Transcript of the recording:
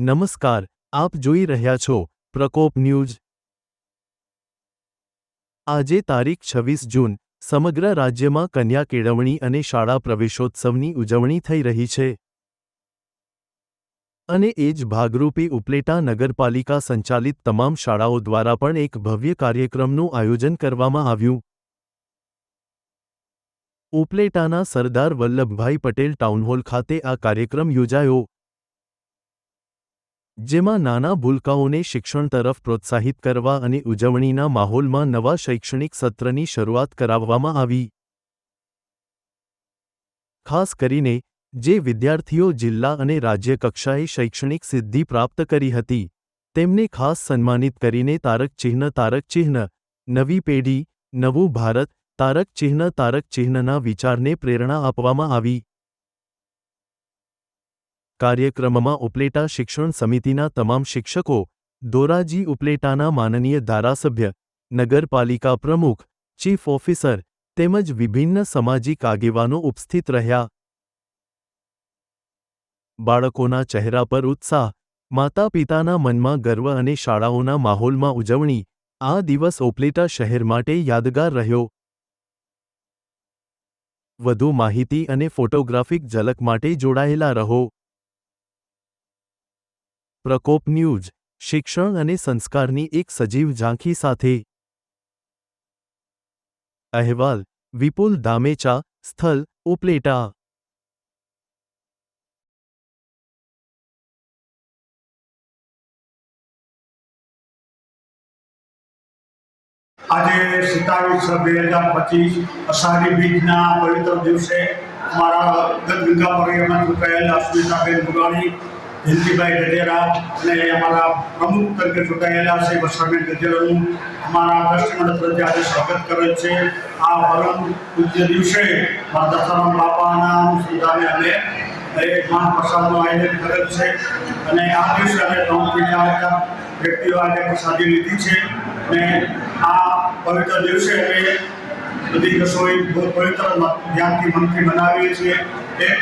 નમસ્કાર, આપ જોઈ રહ્યા છો પ્રકોપ ન્યૂઝ। આજે તારીખ 26 જૂન સમગ્ર રાજ્યમાં કન્યા કેળવણી અને શાળા પ્રવેશોત્સવની ઉજવણી થઈ રહી છે અને એ જ ભાગરૂપે ઉપલેટા નગરપાલિકા સંચાલિત તમામ શાળાઓ દ્વારા પણ એક ભવ્ય કાર્યક્રમનું આયોજન કરવામાં આવ્યું। ઉપલેટાના સરદાર વલ્લભભાઈ પટેલ ટાઉનહોલ ખાતે આ કાર્યક્રમ યોજાયો, જેમાં નાના ભૂલકાઓને શિક્ષણ તરફ પ્રોત્સાહિત કરવા અને ઉજવણીના માહોલમાં નવા શૈક્ષણિક સત્રની શરૂઆત કરાવવામાં આવી। ખાસ કરીને જે વિદ્યાર્થીઓ જિલ્લા અને રાજ્ય કક્ષાએ શૈક્ષણિક સિદ્ધિ પ્રાપ્ત કરી હતી, તેમને ખાસ સન્માનિત કરીને તારક ચિહ્ન, નવી પેઢી, નવું ભારત, તારક ચિહ્નના વિચારને પ્રેરણા આપવામાં આવી। કાર્યક્રમમાં ઉપલેટા શિક્ષણ સમિતિના તમામ શિક્ષકો, ધોરાજી ઉપલેટાના માનનીય ધારાસભ્ય, નગરપાલિકા પ્રમુખ, ચીફ ઓફિસર તેમજ વિભિન્ન સામાજિક આગેવાનો ઉપસ્થિત રહ્યા। બાળકોના ચહેરા પર ઉત્સાહ, માતા-પિતાના મનમાં ગર્વ અને શાળાઓના માહોલમાં ઉજવણી। આ દિવસ ઉપલેટા શહેર માટે યાદગાર રહ્યો। વધુ માહિતી અને ફોટોગ્રાફિક ઝલક માટે જોડાયેલા રહો। પ્રકોપ ન્યૂઝ, શિક્ષણ અને સંસ્કારની એક સજીવ ઝાંખી સાથે। અહેવાલ વિપુલ ધામેચા, સ્થળ ઉપલેટા। આજે 27/6/2025 અષાઢી બીજના પવિત્ર દિવસે અમારા ગંગા પરિવારમાં ચૂંટાયેલા અસ્મિતાબેન મુરાણી, જયંતિભાઈ ગજેરા અને અમારા પ્રમુખ તરીકે ચૂંટાયેલા છે વર્ષાબેન ગજેરાનું અમારા ટ્રસ્ટી તરફથી આજે સ્વાગત કરેલ છે। આ પરમ પૂજ્ય દિવસે મારા દશારામ બાપાના અનુસંધાને અમે એક મહાપ્રસાદનું આયોજન કરેલ છે અને આ દિવસે અમે 3 થી 4 વ્યક્તિઓ આજે પ્રસાદી લીધી છે અને આ પવિત્ર દિવસે અમે બધી રસોઈ બહુ પવિત્ર ધ્યાનથી મનથી બનાવીએ છીએ। એક